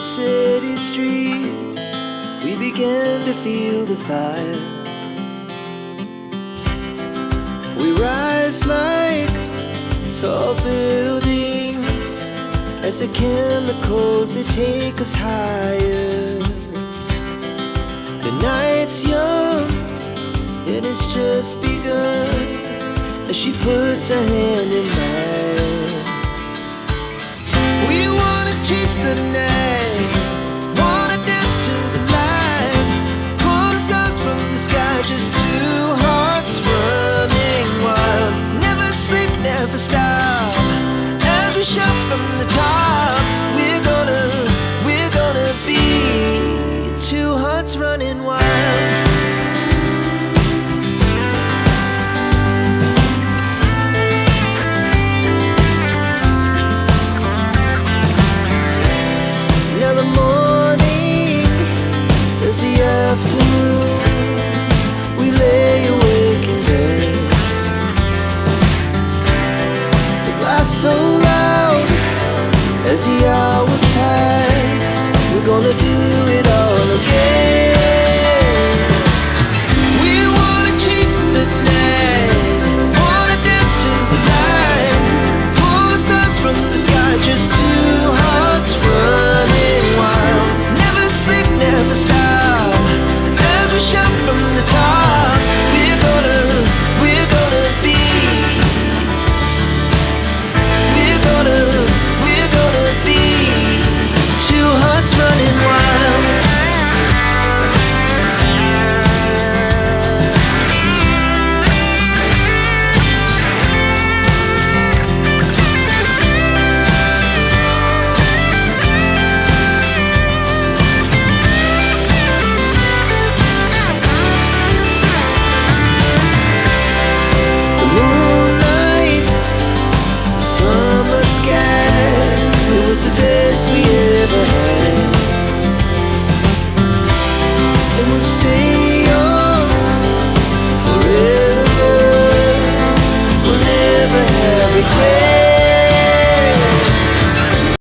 city streets, we began to feel the fire. We rise like tall buildings as the chemicals, they take us higher. The night's young, and it's just begun, as she puts her hand in mine. We wanna chase the night, wanna dance to the light, pull the stars from the sky, just two hearts running wild. Never sleep, never stop, as we shout from the top. We're gonna be two hearts running wild. Afternoon, we lay awake in bed. It laughs so loud as the hours pass. We're gonna do it all again. We wanna chase the night, wanna dance to the light, pull the stars from the sky, just two hearts running wild. Never sleep, never stop, we shout from the top. We're gonna be, we're gonna be two hearts running wild. The best we